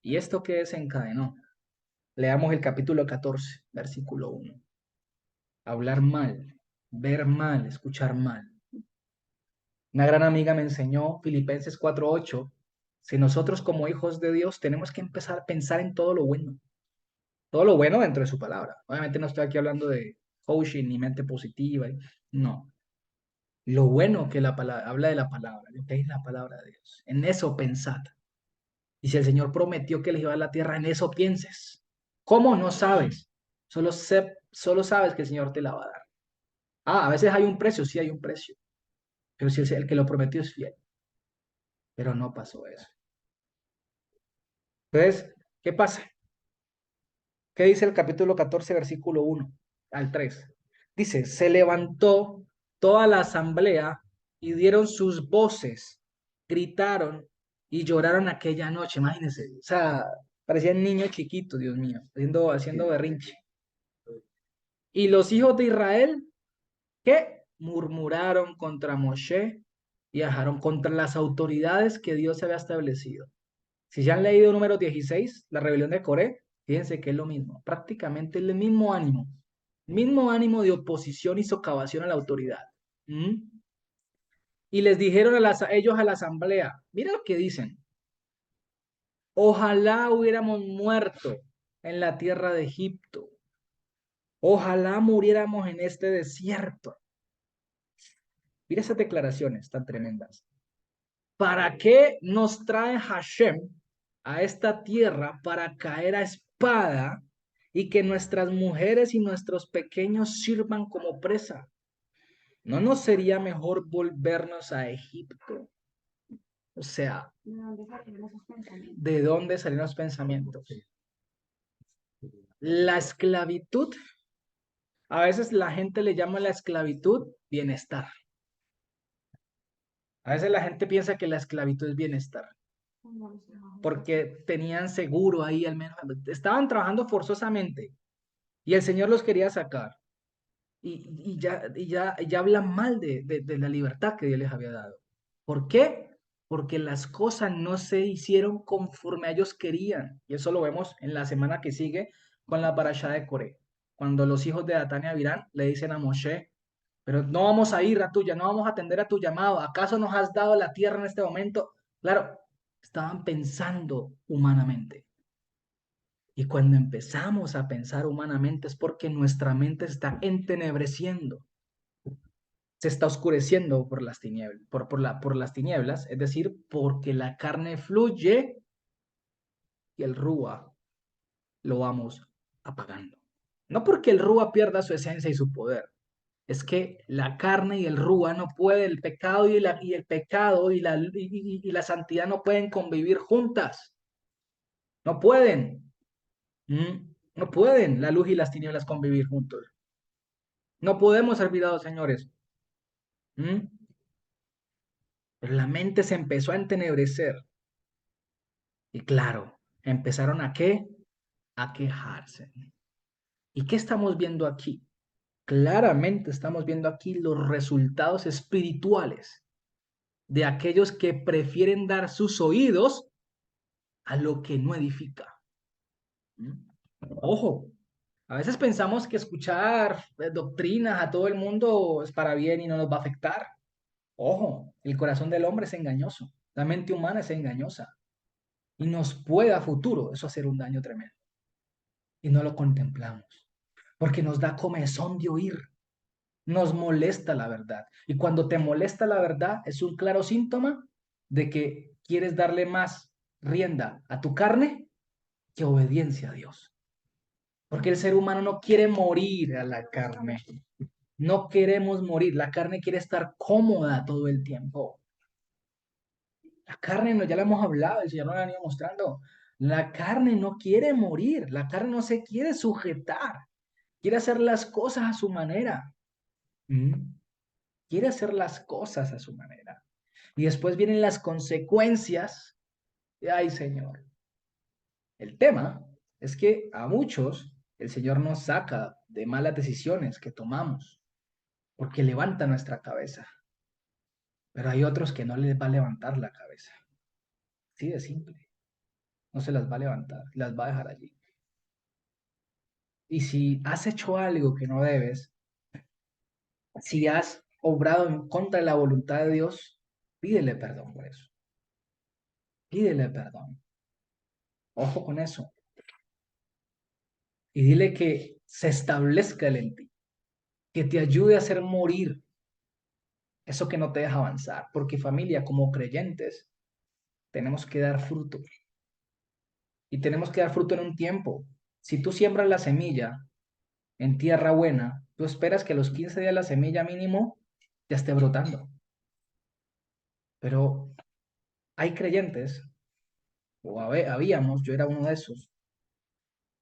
¿Y esto qué desencadenó? Leamos el capítulo 14, versículo 1. Hablar mal, ver mal, escuchar mal. Una gran amiga me enseñó Filipenses 4:8. Si nosotros como hijos de Dios tenemos que empezar a pensar en todo lo bueno dentro de su palabra. Obviamente no estoy aquí hablando de coaching ni mente positiva, no. Lo bueno que la palabra, habla de la palabra, lo que es la palabra de Dios. En eso pensad. Y si el Señor prometió que les iba a dar la tierra, en eso pienses. ¿Cómo? No sabes. Solo sabes que el Señor te la va a dar. Ah, a veces hay un precio, sí hay un precio. Pero si el que lo prometió es fiel. Pero no pasó eso. Entonces, ¿qué pasa? ¿Qué dice el capítulo 14, versículo 1 al 3? Dice, se levantó toda la asamblea y dieron sus voces, gritaron y lloraron aquella noche. Imagínense, o sea, parecían niños chiquitos, Dios mío, haciendo berrinche. Y los hijos de Israel, ¿qué? Murmuraron contra Moshe y Aarón, contra las autoridades que Dios había establecido. Si ya han leído número 16, la rebelión de Coré, fíjense que es lo mismo, prácticamente el mismo ánimo de oposición y socavación a la autoridad. ¿Mm? Y les dijeron ellos a la asamblea, mira lo que dicen, ojalá hubiéramos muerto en la tierra de Egipto, ojalá muriéramos en este desierto. Mira esas declaraciones tan tremendas. ¿Para qué nos trae Hashem a esta tierra para caer a espada y que nuestras mujeres y nuestros pequeños sirvan como presa? ¿No nos sería mejor volvernos a Egipto? O sea, ¿de dónde salieron los pensamientos? La esclavitud, a veces la gente le llama la esclavitud bienestar. A veces la gente piensa que la esclavitud es bienestar, porque tenían seguro ahí al menos, estaban trabajando forzosamente y el Señor los quería sacar. Y ya hablan mal de la libertad que Dios les había dado. ¿Por qué? Porque las cosas no se hicieron conforme a ellos querían. Y eso lo vemos en la semana que sigue con la parashá de Coré. Cuando los hijos de Datán y Abirán le dicen a Moshe, pero no vamos a ir a tuya, no vamos a atender a tu llamado. ¿Acaso nos has dado la tierra en este momento? Claro, estaban pensando humanamente. Y cuando empezamos a pensar humanamente es porque nuestra mente se está entenebreciendo, se está oscureciendo por las tinieblas, por las tinieblas, es decir, porque la carne fluye y el rúa lo vamos apagando. No porque el rúa pierda su esencia y su poder, es que la carne y el rúa no pueden, el pecado el pecado y la santidad no pueden convivir juntas, no pueden. No pueden la luz y las tinieblas convivir juntos. No podemos ser olvidados, señores. ¿Mm? Pero la mente se empezó a entenebrecer. Y claro, empezaron a qué? A quejarse. ¿Y qué estamos viendo aquí? Claramente estamos viendo aquí los resultados espirituales de aquellos que prefieren dar sus oídos a lo que no edifica. ¿Mm? Ojo, a veces pensamos que escuchar doctrinas a todo el mundo es para bien y no nos va a afectar. Ojo, el corazón del hombre es engañoso, la mente humana es engañosa y nos puede a futuro eso hacer un daño tremendo. Y no lo contemplamos, porque nos da comezón de oír, nos molesta la verdad. Y cuando te molesta la verdad es un claro síntoma de que quieres darle más rienda a tu carne que obediencia a Dios. Porque el ser humano no quiere morir a la carne. No queremos morir. La carne quiere estar cómoda todo el tiempo. La carne, ya la hemos hablado, el Señor nos la ha ido mostrando. La carne no quiere morir, la carne no se quiere sujetar, quiere hacer las cosas a su manera. ¿Mm? Quiere hacer las cosas a su manera. Y después vienen las consecuencias. Ay, Señor. El tema es que a muchos el Señor nos saca de malas decisiones que tomamos, porque levanta nuestra cabeza. Pero hay otros que no les va a levantar la cabeza. Así de simple. No se las va a levantar, las va a dejar allí. Y si has hecho algo que no debes, si has obrado en contra de la voluntad de Dios, pídele perdón por eso. Pídele perdón. Ojo con eso. Y dile que se establezca Él en ti, que te ayude a hacer morir eso que no te deja avanzar. Porque familia, como creyentes, tenemos que dar fruto. Y tenemos que dar fruto en un tiempo. Si tú siembras la semilla en tierra buena, tú esperas que a los 15 días la semilla mínimo ya esté brotando. Pero hay creyentes, o habíamos, yo era uno de esos,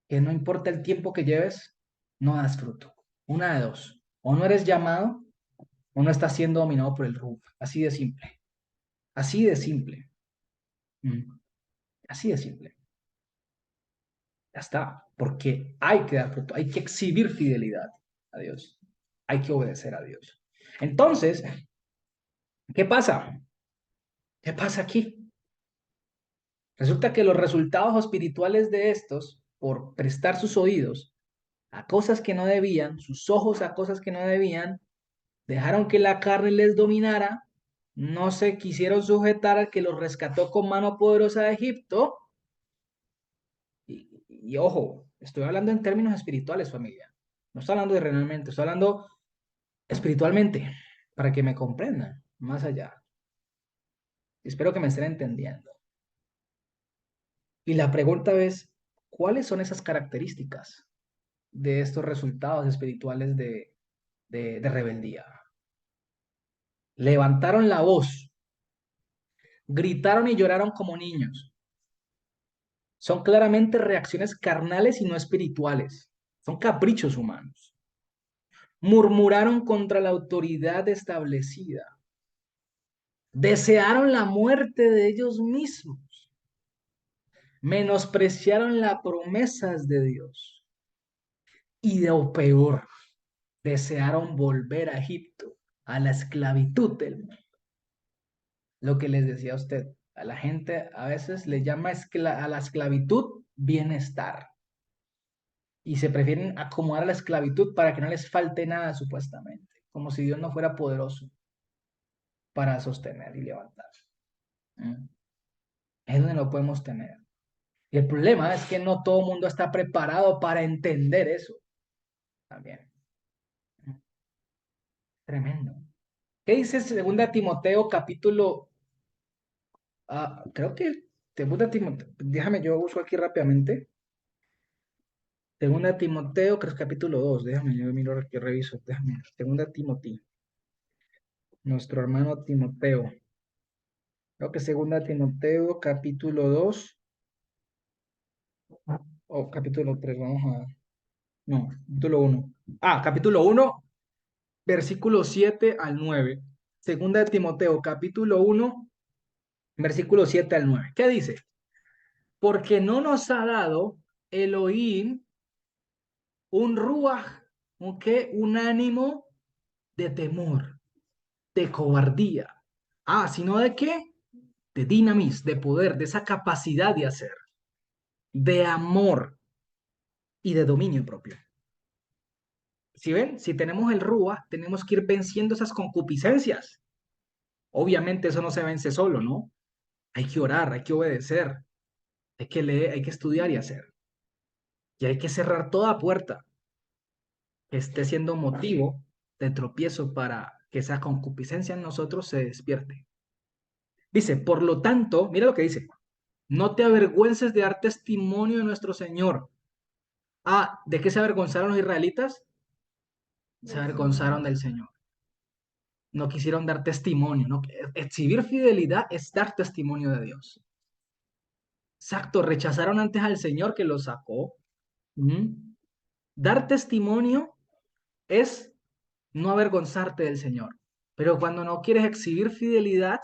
que no importa el tiempo que lleves, no das fruto. Una de dos. O no eres llamado, o no estás siendo dominado por el RUF. Así de simple. Así de simple. Mm. Así de simple. Ya está. Porque hay que dar fruto, hay que exhibir fidelidad a Dios. Hay que obedecer a Dios. Entonces, ¿qué pasa? ¿Qué pasa aquí? Resulta que los resultados espirituales de estos, por prestar sus oídos a cosas que no debían, sus ojos a cosas que no debían, dejaron que la carne les dominara, no se quisieron sujetar al que los rescató con mano poderosa de Egipto. Y ojo, estoy hablando en términos espirituales, familia. No estoy hablando de realmente, estoy hablando espiritualmente, para que me comprendan más allá. Espero que me estén entendiendo. Y la pregunta es, ¿cuáles son esas características de estos resultados espirituales de rebeldía? Levantaron la voz, gritaron y lloraron como niños. Son claramente reacciones carnales y no espirituales. Son caprichos humanos. Murmuraron contra la autoridad establecida. Desearon la muerte de ellos mismos. Menospreciaron las promesas de Dios. Y de lo peor, desearon volver a Egipto, a la esclavitud del mundo. Lo que les decía a usted, a la gente a veces le llama a la esclavitud bienestar. Y se prefieren acomodar a la esclavitud para que no les falte nada, supuestamente, como si Dios no fuera poderoso para sostener y levantar. ¿Mm? Es donde lo podemos tener. Y el problema es que no todo el mundo está preparado para entender eso también. ¿Mm? Tremendo. ¿Qué dice 2 Timoteo capítulo? Creo que 2 Timoteo, déjame yo uso aquí rápidamente. 2 Timoteo, creo que capítulo 2, déjame yo miro aquí, reviso, déjame. 2 Timoteo, nuestro hermano Timoteo. Creo que 2 Timoteo, capítulo 2 o capítulo 3, vamos a... No, capítulo 1. Capítulo 1, versículo 7 al 9. 2 Timoteo, capítulo 1, versículo 7 al 9. ¿Qué dice? Porque no nos ha dado Elohim un ruaj, ¿un qué? Un ánimo de temor, de cobardía. ¿Sino de qué? De dinamis, de poder, de esa capacidad de hacer, de amor y de dominio propio. Si ven, si tenemos el Rúa, tenemos que ir venciendo esas concupiscencias. Obviamente eso no se vence solo, ¿no? Hay que orar, hay que obedecer, hay que leer, hay que estudiar y hacer. Y hay que cerrar toda puerta que esté siendo motivo de tropiezo para que esa concupiscencia en nosotros se despierte. Dice, por lo tanto, mira lo que dice, no te avergüences de dar testimonio de nuestro Señor. ¿De qué se avergonzaron los israelitas? Se avergonzaron del Señor. No quisieron dar testimonio, ¿no? Exhibir fidelidad es dar testimonio de Dios. Exacto, rechazaron antes al Señor que los sacó. ¿Mm? Dar testimonio es no avergonzarte del Señor. Pero cuando no quieres exhibir fidelidad,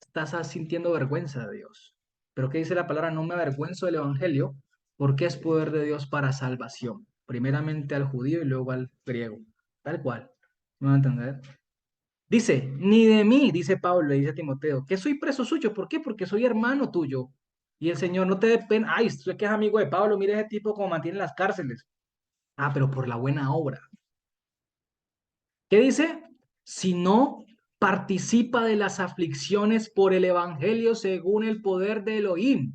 estás sintiendo vergüenza de Dios. Pero ¿qué dice la palabra? No me avergüenzo del Evangelio, porque es poder de Dios para salvación. Primeramente al judío y luego al griego. Tal cual. ¿Me van a entender? Dice, ni de mí, dice Pablo, le dice a Timoteo, que soy preso suyo. ¿Por qué? Porque soy hermano tuyo. Y el Señor no te dé pena. Ay, usted que es amigo de Pablo, mire ese tipo como mantiene las cárceles. Ah, pero por la buena obra. ¿Qué dice? Si no participa de las aflicciones por el Evangelio según el poder de Elohim,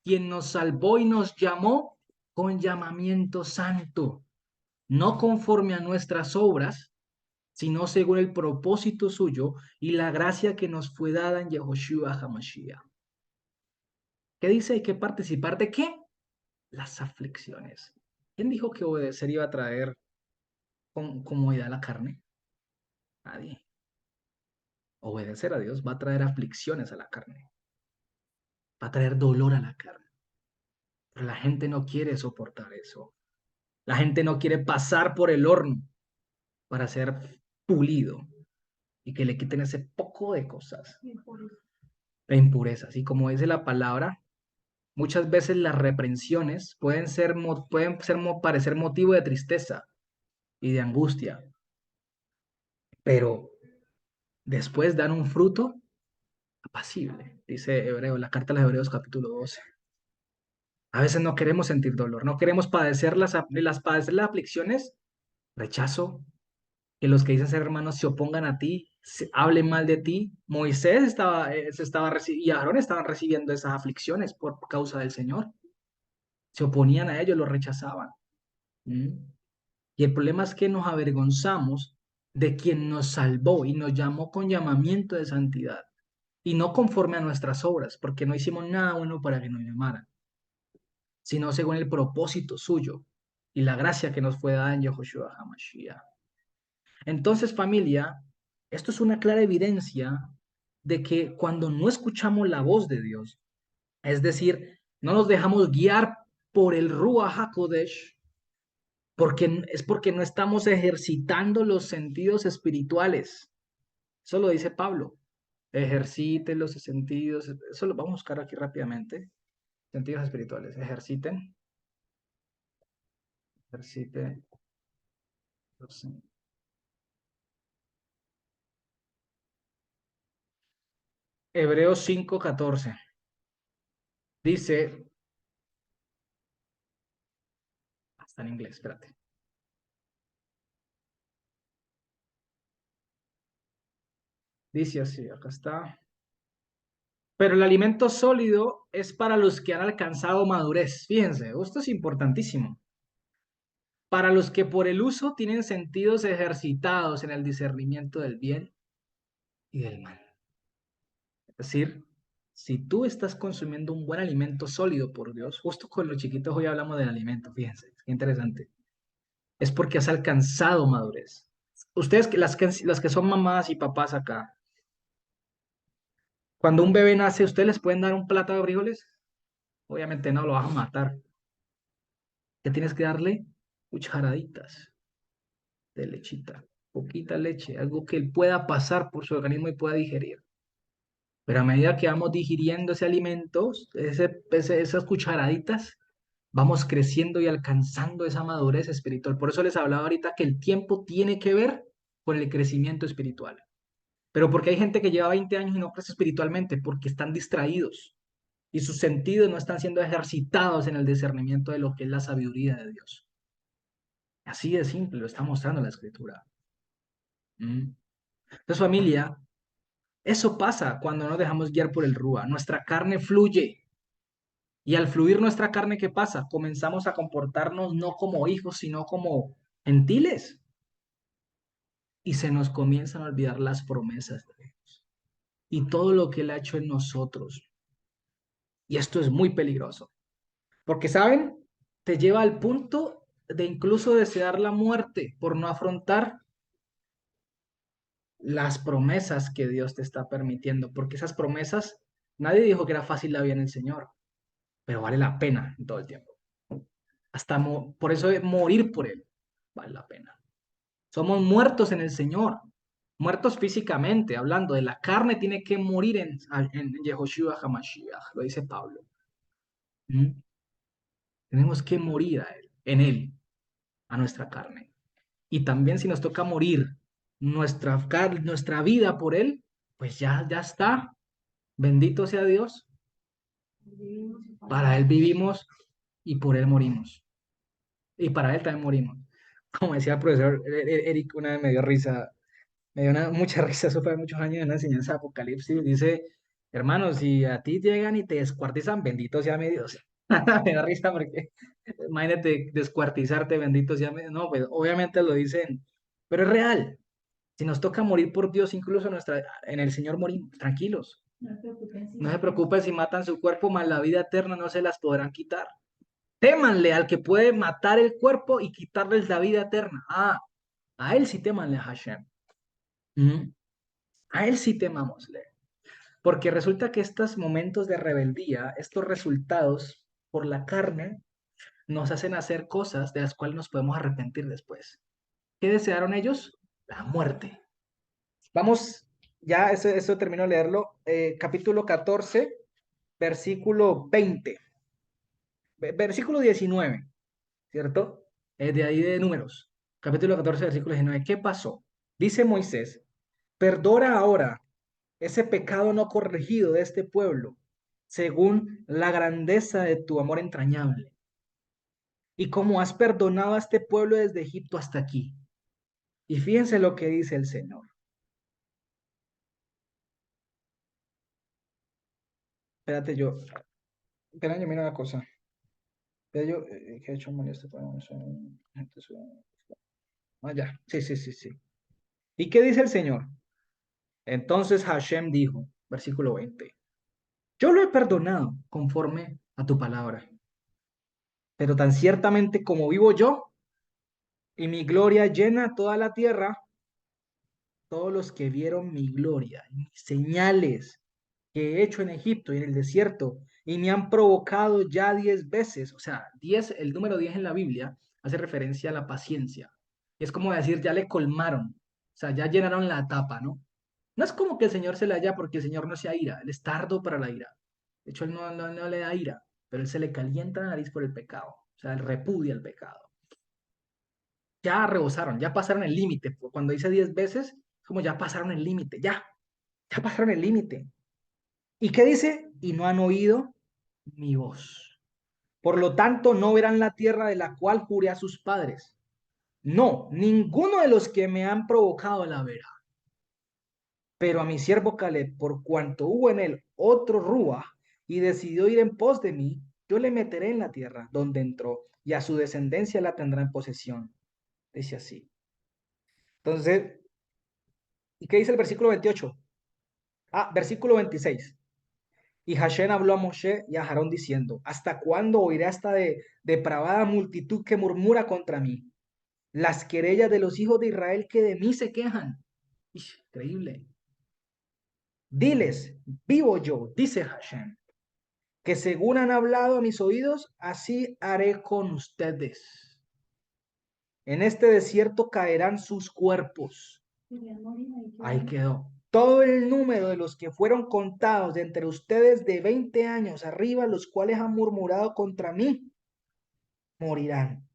quien nos salvó y nos llamó con llamamiento santo, no conforme a nuestras obras, sino según el propósito suyo y la gracia que nos fue dada en Yehoshua HaMashiach. ¿Qué dice? Hay que participar de qué? Las aflicciones. ¿Quién dijo que obedecer iba a traer comodidad a la carne? Nadie. Obedecer a Dios va a traer aflicciones a la carne, va a traer dolor a la carne. Pero la gente no quiere soportar eso. La gente no quiere pasar por el horno para ser pulido y que le quiten ese poco de cosas, de impurezas. Y como dice la palabra, muchas veces las reprensiones parecer motivo de tristeza y de angustia, pero después dan un fruto apacible, dice Hebreo, la carta a los Hebreos capítulo 12. A veces no queremos sentir dolor, no queremos padecer las aflicciones, rechazo, que los que dicen ser hermanos se opongan a ti, hablen mal de ti. Moisés y Aarón estaban recibiendo esas aflicciones por causa del Señor. Se oponían a ellos, los rechazaban. ¿Mm? Y el problema es que nos avergonzamos de quien nos salvó y nos llamó con llamamiento de santidad y no conforme a nuestras obras, porque no hicimos nada bueno para que nos llamaran, sino según el propósito suyo y la gracia que nos fue dada en Yahushua HaMashiach. Entonces, familia, esto es una clara evidencia de que cuando no escuchamos la voz de Dios, es decir, no nos dejamos guiar por el Ruach HaKodesh, porque no estamos ejercitando los sentidos espirituales. Eso lo dice Pablo. Ejerciten los sentidos, eso lo vamos a buscar aquí rápidamente. Sentidos espirituales, ejerciten los Hebreos 5:14 dice, está en inglés, espérate. Dice así, acá está. Pero el alimento sólido es para los que han alcanzado madurez. Fíjense, esto es importantísimo. Para los que por el uso tienen sentidos ejercitados en el discernimiento del bien y del mal. Es decir, si tú estás consumiendo un buen alimento sólido por Dios, justo con los chiquitos hoy hablamos del alimento, fíjense, qué interesante. Es porque has alcanzado madurez. Ustedes, las que son mamás y papás acá, cuando un bebé nace, ¿ustedes les pueden dar un plato de frijoles? Obviamente no, lo vas a matar. ¿Qué tienes que darle? Cucharaditas de lechita, poquita leche, algo que él pueda pasar por su organismo y pueda digerir. Pero a medida que vamos digiriendo ese alimento, esas cucharaditas, vamos creciendo y alcanzando esa madurez espiritual. Por eso les hablaba ahorita que el tiempo tiene que ver con el crecimiento espiritual. Pero porque hay gente que lleva 20 años y no crece espiritualmente, porque están distraídos y sus sentidos no están siendo ejercitados en el discernimiento de lo que es la sabiduría de Dios. Así de simple, lo está mostrando la escritura. ¿Mm? Entonces, familia, eso pasa cuando nos dejamos guiar por el Rúa. Nuestra carne fluye. Y al fluir nuestra carne, ¿qué pasa? Comenzamos a comportarnos no como hijos, sino como gentiles. Y se nos comienzan a olvidar las promesas de Dios y todo lo que Él ha hecho en nosotros. Y esto es muy peligroso. Porque, ¿saben? Te lleva al punto de incluso desear la muerte por no afrontar las promesas que Dios te está permitiendo. Porque esas promesas, nadie dijo que era fácil la vida en el Señor. pero vale la pena en todo el tiempo. Por eso morir por Él vale la pena. Somos muertos en el Señor, muertos físicamente, hablando de la carne, tiene que morir en Yehoshua HaMashiach, lo dice Pablo. ¿Mm? Tenemos que morir en Él, a nuestra carne. Y también si nos toca morir nuestra vida por Él, pues ya está. Bendito sea Dios. Vivimos y Para Él vivimos y por Él morimos. Y para Él también morimos. Como decía el profesor Eric, una vez me dio risa, me dio mucha risa, eso fue hace muchos años en la enseñanza de Apocalipsis. Dice, hermanos, si a ti llegan y te descuartizan, bendito sea mi Dios. Me da risa porque imagínate descuartizarte, bendito sea mi Dios. No, pues obviamente lo dicen, pero es real. Si nos toca morir por Dios, incluso en el Señor morimos, tranquilos. no se preocupen si No se matan. preocupen si matan su cuerpo, mas la vida eterna no se las podrán quitar. Témanle al que puede matar el cuerpo y quitarles la vida eterna. A él sí témanle a Hashem. ¿Mm? A él sí temámosle. Porque resulta que estos momentos de rebeldía, estos resultados por la carne, nos hacen hacer cosas de las cuales nos podemos arrepentir después. ¿Qué desearon ellos? La muerte. Vamos, ya eso termino de leerlo. Capítulo 14, versículo 20. Versículo 19, ¿cierto? De ahí de Números. Capítulo 14, versículo 19. ¿Qué pasó? Dice Moisés, perdona ahora ese pecado no corregido de este pueblo, según la grandeza de tu amor entrañable, y como has perdonado a este pueblo desde Egipto hasta aquí. Y fíjense lo que dice el Señor. Espérate espérate, yo miro una cosa. Espérate, ¿qué he hecho molesto para eso? Ya, sí, sí, sí, sí. ¿Y qué dice el Señor? Entonces Hashem dijo, versículo 20, yo lo he perdonado conforme a tu palabra, pero tan ciertamente como vivo yo y mi gloria llena toda la tierra, todos los que vieron mi gloria, mis señales que he hecho en Egipto y en el desierto, y me han provocado ya 10 veces, o sea, 10, el número 10 en la Biblia hace referencia a la paciencia. Es como decir, ya le colmaron, o sea, ya llenaron la tapa, ¿no? No es como que el Señor se le haya, porque el Señor no se ira, Él es tardo para la ira. De hecho, Él no le da ira, pero Él se le calienta la nariz por el pecado, o sea, Él repudia el pecado. Ya rebasaron, ya pasaron el límite. Cuando dice 10 veces, es como ya pasaron el límite, ya pasaron el límite. ¿Y qué dice? Y no han oído mi voz. Por lo tanto, no verán la tierra de la cual juré a sus padres. No, ninguno de los que me han provocado la verá. Pero a mi siervo Caleb, por cuanto hubo en él otro Rúa y decidió ir en pos de mí, yo le meteré en la tierra donde entró y a su descendencia la tendrá en posesión. Dice así. Entonces, ¿y qué dice el versículo 28? Versículo 26. Y Hashem habló a Moshe y a Aarón diciendo, ¿hasta cuándo oiré esta depravada multitud que murmura contra mí? Las querellas de los hijos de Israel que de mí se quejan. Increíble. Diles, vivo yo, dice Hashem, que según han hablado a mis oídos, así haré con ustedes. En este desierto caerán sus cuerpos. Querían morir ahí, Ahí quedaron. quedó. Todo el número de los que fueron contados de entre ustedes de 20 años arriba, los cuales han murmurado contra mí, morirán.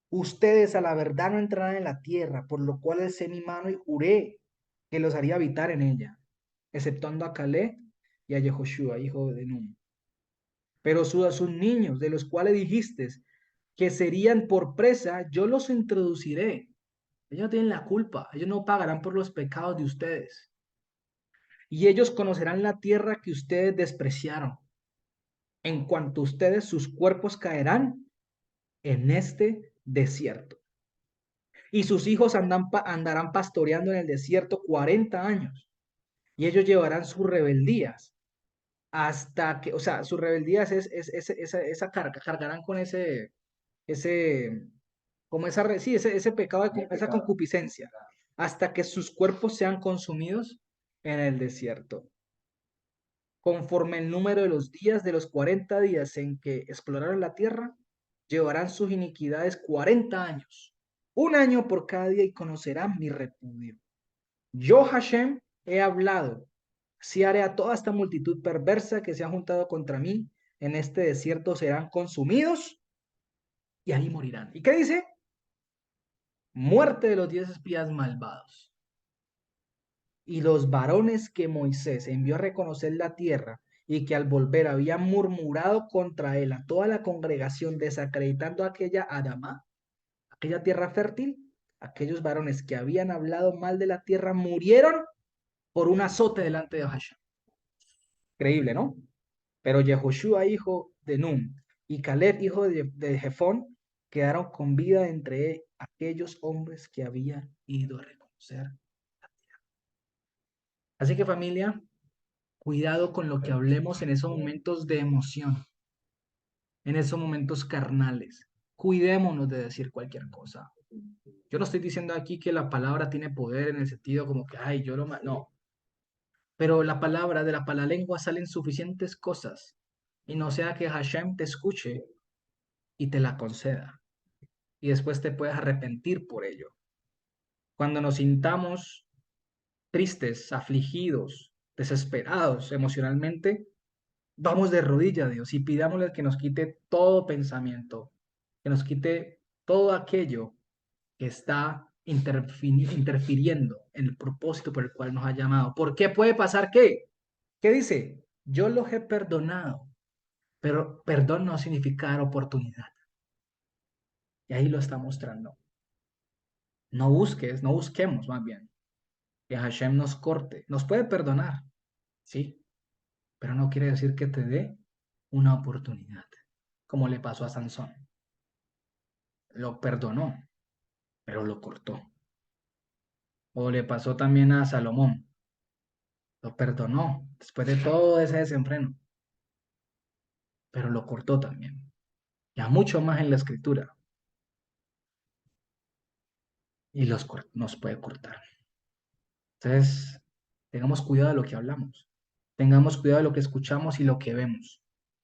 Ustedes a la verdad no entrarán en la tierra, por lo cual alcé mi mano y juré que los haría habitar en ella, exceptuando a Caleb y a Yehoshua, hijo de Nun. Pero a sus niños, de los cuales dijiste que serían por presa, yo los introduciré. Ellos no tienen la culpa, ellos no pagarán por los pecados de ustedes. Y ellos conocerán la tierra que ustedes despreciaron. En cuanto a ustedes, sus cuerpos caerán en este desierto. Y sus hijos andarán pastoreando en el desierto 40 años. Y ellos llevarán sus rebeldías hasta que, o sea, sus rebeldías esa carga, cargarán con ese, como sí, ese pecado, esa concupiscencia, hasta que sus cuerpos sean consumidos en el desierto. conforme el número de los días de los 40 días en que exploraron la tierra, llevarán sus iniquidades 40 años, un año por cada día, y conocerán mi repudio. Yo, Hashem, he hablado, si haré a toda esta multitud perversa que se ha juntado contra mí, en este desierto serán consumidos y ahí morirán. ¿Y qué dice? Muerte de los 10 espías malvados. Y los varones que Moisés envió a reconocer la tierra y que al volver habían murmurado contra él a toda la congregación, desacreditando aquella Adamá, aquella tierra fértil, aquellos varones que habían hablado mal de la tierra murieron por un azote delante de Hashem. Increíble, ¿no? Pero Yehoshua, hijo de Nun, y Caleb, hijo de Jefón, quedaron con vida entre aquellos hombres que habían ido a reconocer. Así que, familia, cuidado con lo que hablemos en esos momentos de emoción, en esos momentos carnales. Cuidémonos de decir cualquier cosa. Yo no estoy diciendo aquí que la palabra tiene poder en el sentido como que, ay, yo lo... No. Pero la palabra, de la palalengua salen suficientes cosas. Y no sea que Hashem te escuche y te la conceda. Y después te puedes arrepentir por ello. Cuando nos sintamos tristes, afligidos, desesperados emocionalmente, vamos de rodillas a Dios y pidámosle que nos quite todo pensamiento, que nos quite todo aquello que está interfiriendo en el propósito por el cual nos ha llamado. ¿Por qué puede pasar qué? ¿Qué dice? Yo los he perdonado, pero perdón no significa dar oportunidad. Y ahí lo está mostrando. No busques, no busquemos más bien que Hashem nos corte. Nos puede perdonar, sí, pero no quiere decir que te dé una oportunidad, como le pasó a Sansón. Lo perdonó, pero lo cortó. O le pasó también a Salomón. Lo perdonó después de todo ese desenfreno, pero lo cortó también. Ya mucho más en la escritura. Y nos puede cortar. Entonces, tengamos cuidado de lo que hablamos. Tengamos cuidado de lo que escuchamos y lo que vemos.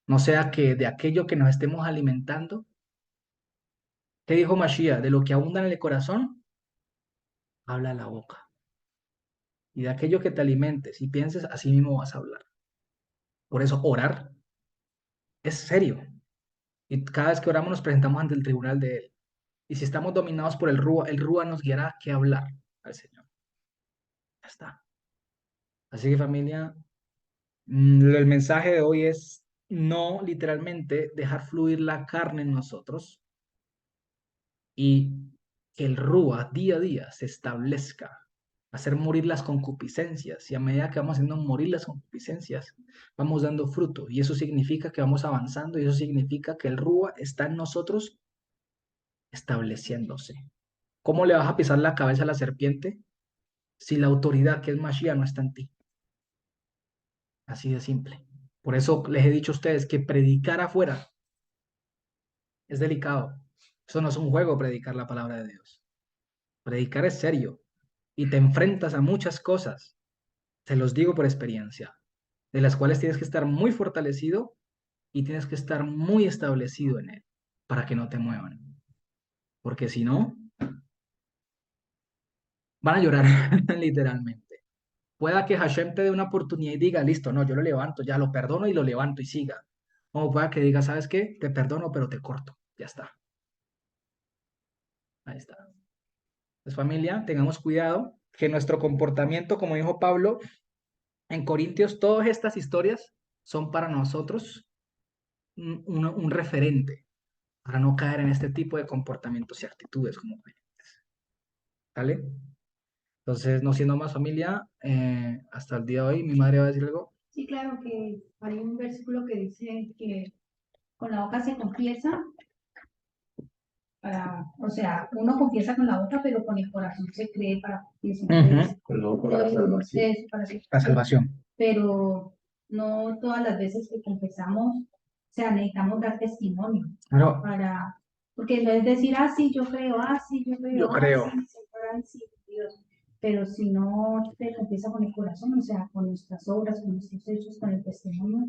No sea que de aquello que nos estemos alimentando, ¿qué dijo Mashiach? De lo que abunda en el corazón, habla la boca. Y de aquello que te alimentes y pienses, así mismo vas a hablar. Por eso orar es serio. Y cada vez que oramos nos presentamos ante el tribunal de Él. Y si estamos dominados por el Rúa nos guiará a qué hablar al Señor. Ya está. Así que familia, el mensaje de hoy es no literalmente dejar fluir la carne en nosotros y que el Rúa día a día se establezca, hacer morir las concupiscencias, y a medida que vamos haciendo morir las concupiscencias, vamos dando fruto, y eso significa que vamos avanzando, y eso significa que el Rúa está en nosotros estableciéndose. ¿Cómo le vas a pisar la cabeza a la serpiente si la autoridad que es Mashiach no está en ti? Así de simple. Por eso les he dicho a ustedes que predicar afuera es delicado. Eso no es un juego, predicar la palabra de Dios. Predicar es serio y te enfrentas a muchas cosas, te los digo por experiencia, de las cuales tienes que estar muy fortalecido y tienes que estar muy establecido en él para que no te muevan. Porque si no, van a llorar literalmente. Pueda que Hashem te dé una oportunidad y diga, listo, no, yo lo levanto, ya lo perdono y lo levanto y siga. O pueda que diga, ¿sabes qué? Te perdono, pero te corto. Ya está. Ahí está. Pues familia, tengamos cuidado que nuestro comportamiento, como dijo Pablo en Corintios, todas estas historias son para nosotros un referente para no caer en este tipo de comportamientos y actitudes como creyentes. ¿Vale? Entonces, no siendo más familia, hasta el día de hoy, mi madre va a decir algo. Sí, claro que hay un versículo que dice que con la boca se confiesa, o sea, uno confiesa con la boca, pero con el corazón se cree para justicia. La salvación. Pero no todas las veces que confesamos, o sea, necesitamos dar testimonio Claro. porque no es decir, ah, sí, yo creo, ah, sí, yo creo, Yo ah, creo. sí, Señor, ah, sí, Dios. Pero si no te confiesa con el corazón, o sea, con nuestras obras, con nuestros hechos, con el testimonio,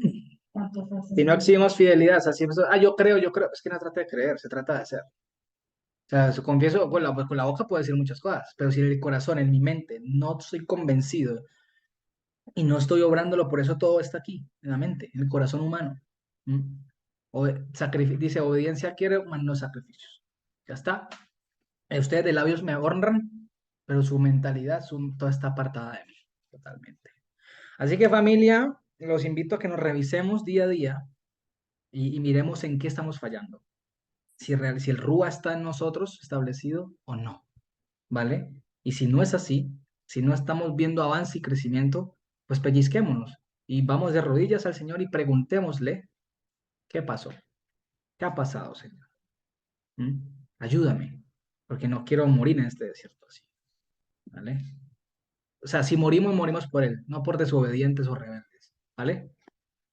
tampoco hace Si no nada. exhibimos fidelidad, o sea, si yo creo, es que no trata de creer, se trata de hacer. O sea, confieso, con la boca puedo decir muchas cosas, pero si en el corazón, en mi mente, no estoy convencido y no estoy obrándolo, por eso todo está aquí, en la mente, en el corazón humano. ¿Mm? Dice, obediencia quiere, mas no sacrificios. Ya está. Ustedes de labios me honran, pero su mentalidad, toda está apartada de mí, totalmente. Así que familia, los invito a que nos revisemos día a día y miremos en qué estamos fallando. Si el RUA está en nosotros establecido o no, ¿vale? Y si no es así, si no estamos viendo avance y crecimiento, pues pellizquémonos y vamos de rodillas al Señor y preguntémosle, ¿qué pasó? ¿Qué ha pasado, Señor? ¿Mm? Ayúdame, porque no quiero morir en este desierto así, ¿vale? O sea, si morimos, morimos por Él, no por desobedientes o rebeldes, ¿vale?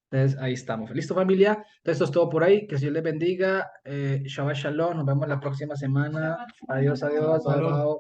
Entonces, ahí estamos. ¿Listo, familia? Entonces, esto es todo por ahí. Que Dios les bendiga. Shabbat Shalom. Nos vemos la próxima semana. Adiós, adiós. Bye, bye.